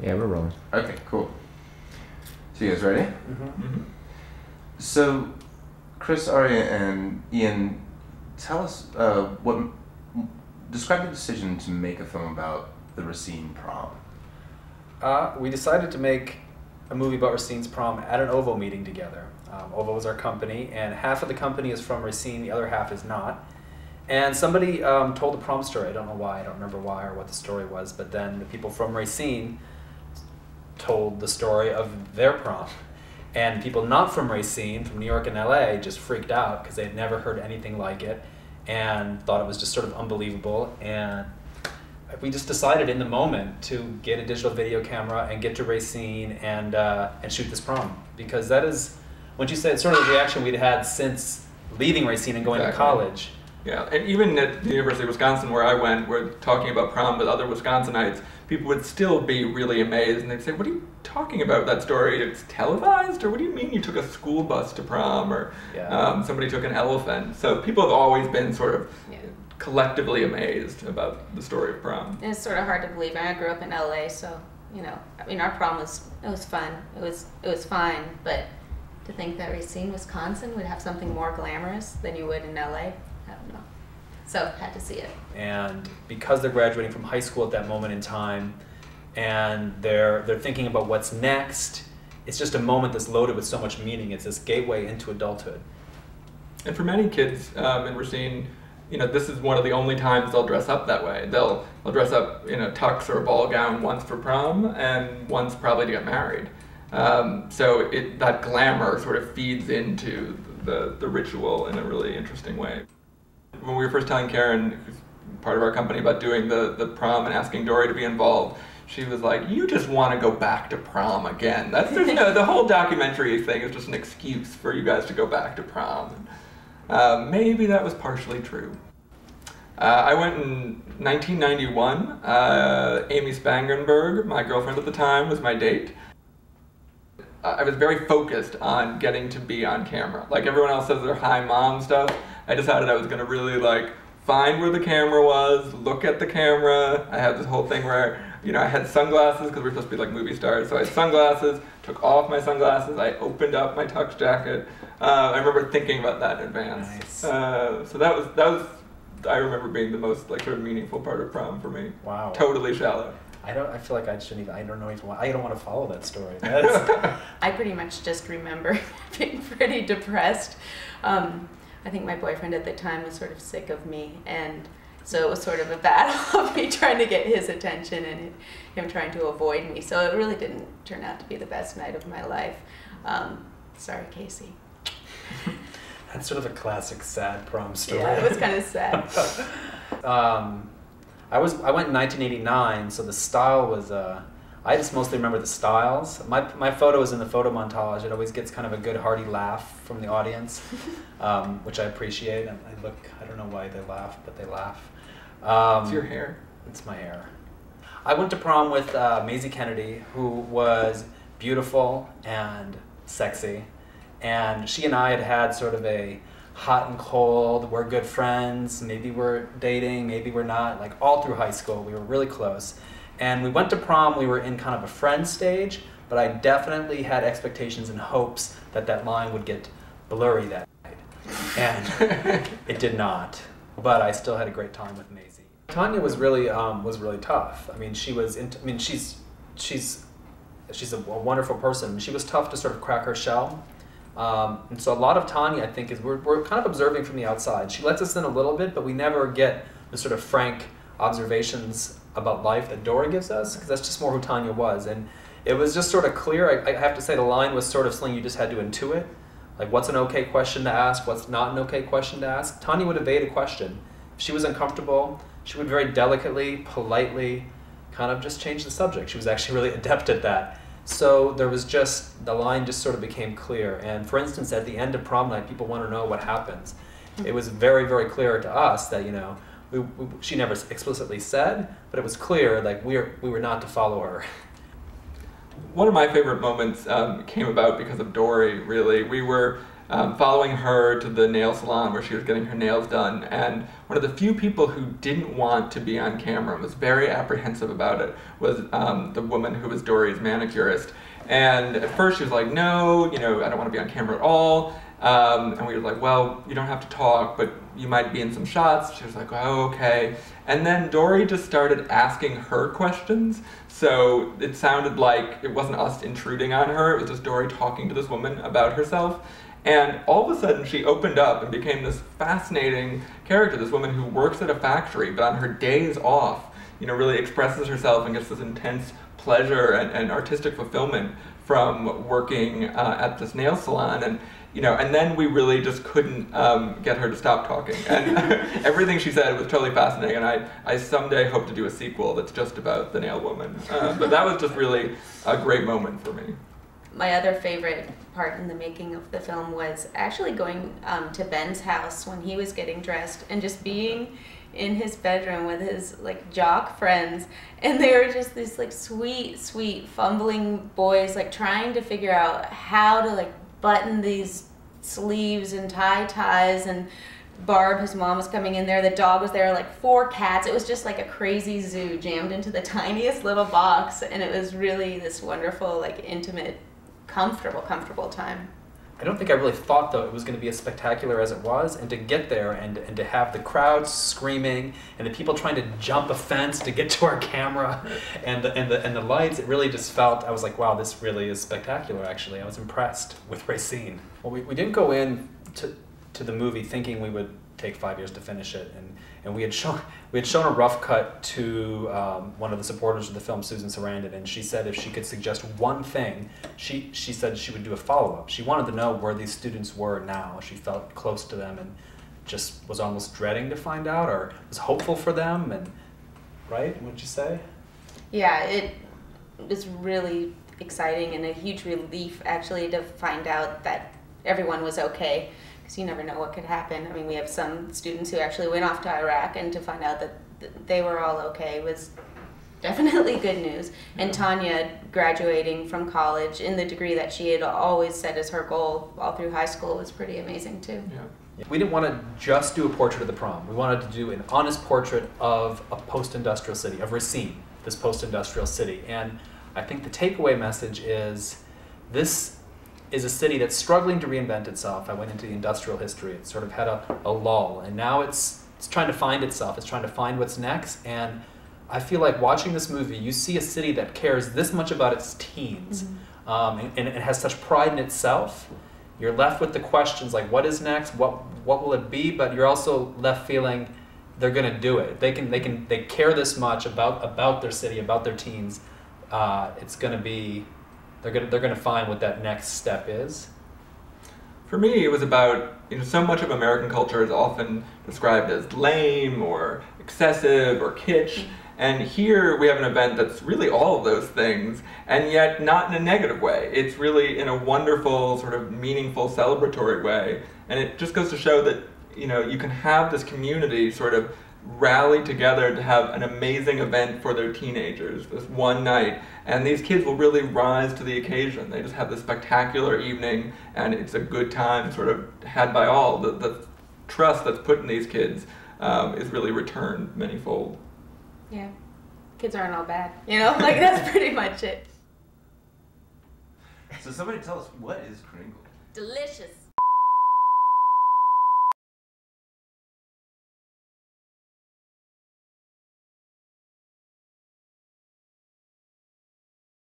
Yeah, we're rolling. Okay, cool. So you guys ready? Mm-hmm. Mm-hmm. So, Chris, Aria, and Ian, tell us describe the decision to make a film about the Racine prom. We decided to make a movie about Racine's prom at an OVO meeting together. OVO is our company, and half of the company is from Racine, the other half is not. And somebody told the prom story. I don't know why, I don't remember why or what the story was, but then the people from Racine told the story of their prom. And people not from Racine, from New York and LA, just freaked out because they had never heard anything like it and thought it was just sort of unbelievable. And we just decided in the moment to get a digital video camera and get to Racine and shoot this prom. Because that is, once you say it's sort of the reaction we'd had since leaving Racine and going to college. Yeah, and even at the University of Wisconsin where I went, we're talking about prom with other Wisconsinites, people would still be really amazed and they'd say, what are you talking about that story? It's televised? Or what do you mean you took a school bus to prom? Or somebody took an elephant? So people have always been sort of collectively amazed about the story of prom. And it's sort of hard to believe. I grew up in LA, so, you know, I mean, our prom was fun. It was fine, but to think that Racine, Wisconsin would have something more glamorous than you would in LA, I don't know. So, had to see it. And because they're graduating from high school at that moment in time, and they're thinking about what's next, it's just a moment that's loaded with so much meaning. It's this gateway into adulthood. And for many kids in Racine, you know, this is one of the only times they'll dress up that way. They'll dress up in a tux or a ball gown once for prom and once probably to get married. So that glamour sort of feeds into the ritual in a really interesting way. When we were first telling Karen, who's part of our company, about doing the prom and asking Dory to be involved, she was like, you just want to go back to prom again. That's just, the whole documentary thing is just an excuse for you guys to go back to prom. Maybe that was partially true. I went in 1991. Amy Spangenberg, my girlfriend at the time, was my date. I was very focused on getting to be on camera. Like everyone else says their hi mom stuff, I decided I was going to really find where the camera was, look at the camera. I had this whole thing where, I had sunglasses because we were supposed to be like movie stars. So I had sunglasses, took off my sunglasses, I opened up my tux jacket. I remember thinking about that in advance. Nice. So that was, I remember being the most sort of meaningful part of prom for me. Wow. Totally shallow. I feel like I shouldn't even, I don't want to follow that story. I pretty much just remember being pretty depressed. I think my boyfriend at the time was sort of sick of me, and so it was sort of a battle of me trying to get his attention and him trying to avoid me. So it really didn't turn out to be the best night of my life. Sorry, Casey. That's sort of a classic sad prom story. Yeah, it was kind of sad. I went in 1989, so the style was, I just mostly remember the styles. My photo is in the photo montage. It always gets kind of a good hearty laugh from the audience, which I appreciate. And I don't know why they laugh, but they laugh. It's your hair. It's my hair. I went to prom with Maisie Kennedy, who was beautiful and sexy. And she and I had sort of a hot and cold, we're good friends, maybe we're dating, maybe we're not, all through high school, we were really close. And we went to prom, we were in kind of a friend stage, but I definitely had expectations and hopes that line would get blurry that night. And it did not, but I still had a great time with Maisie. Tanya was really tough. I mean, she's a wonderful person. She was tough to sort of crack her shell. And so a lot of Tanya, I think, is we're kind of observing from the outside. She lets us in a little bit, but we never get the sort of frank observations about life that Dory gives us, because that's just more who Tanya was. And it was just sort of clear. I have to say the line was sort of something you just had to intuit. Like, what's an okay question to ask? What's not an okay question to ask? Tanya would evade a question. If she was uncomfortable, she would very delicately, politely kind of just change the subject. She was actually really adept at that. So there was just, the line just sort of became clear. And for instance, at the end of prom night, people want to know what happens. It was very, very clear to us that, she never explicitly said, but it was clear, we were not to follow her. One of my favorite moments came about because of Dory, really. We were following her to the nail salon where she was getting her nails done. And one of the few people who didn't want to be on camera and was very apprehensive about it was the woman who was Dory's manicurist. And at first she was like, no, I don't want to be on camera at all. And we were like, well, you don't have to talk, but you might be in some shots. She was like, oh, okay. And then Dory just started asking her questions. So it sounded like it wasn't us intruding on her. It was just Dory talking to this woman about herself. And all of a sudden she opened up and became this fascinating character, this woman who works at a factory, but on her days off, really expresses herself and gets this intense pleasure and artistic fulfillment from working at this nail salon. And then we really just couldn't get her to stop talking. And everything she said was totally fascinating. And I someday hope to do a sequel that's just about the nail woman. But that was just really a great moment for me. My other favorite part in the making of the film was actually going to Ben's house when he was getting dressed and just being in his bedroom with his jock friends, and they were just these sweet fumbling boys trying to figure out how to button these sleeves and tie ties, and Barb, his mom, was coming in there, the dog was there, 4 cats. It was just like a crazy zoo jammed into the tiniest little box, and it was really this wonderful, intimate, comfortable time. I don't think I really thought, though, it was going to be as spectacular as it was, and to get there and to have the crowd screaming and the people trying to jump a fence to get to our camera and the lights, it really just felt, I was like, wow, this really is spectacular, actually. I was impressed with Racine. Well, we didn't go in to the movie thinking we would take 5 years to finish it, and we had shown a rough cut to one of the supporters of the film, Susan Sarandon, and she said if she could suggest one thing, she said she would do a follow-up. She wanted to know where these students were now. She felt close to them and just was almost dreading to find out, or was hopeful for them. And right, what did you say? Yeah, it was really exciting and a huge relief actually to find out that everyone was okay. You never know what could happen. I mean, we have some students who actually went off to Iraq, and to find out that they were all okay was definitely good news. And Tanya graduating from college in the degree that she had always set as her goal all through high school was pretty amazing too. Yeah. We didn't want to just do a portrait of the prom. We wanted to do an honest portrait of a post-industrial city, of Racine, this post-industrial city. And I think the takeaway message is this is a city that's struggling to reinvent itself. I went into the industrial history. It sort of had a lull, and now it's trying to find itself. It's trying to find what's next, and I feel like watching this movie, you see a city that cares this much about its teens, and it has such pride in itself. You're left with the questions like, what is next? What will it be? But you're also left feeling they're going to do it. They care this much about their city, about their teens. It's going to be. They're going to find what that next step is. For me, it was about, so much of American culture is often described as lame or excessive or kitsch. And here we have an event that's really all of those things, and yet not in a negative way. It's really in a wonderful, sort of meaningful, celebratory way. And it just goes to show that, you can have this community sort of rally together to have an amazing event for their teenagers this one night, and these kids will really rise to the occasion. They just have this spectacular evening, and it's a good time sort of had by all. The trust that's put in these kids is really returned manyfold. Yeah, kids aren't all bad, that's pretty much it. So somebody tell us, what is Kringle? Delicious.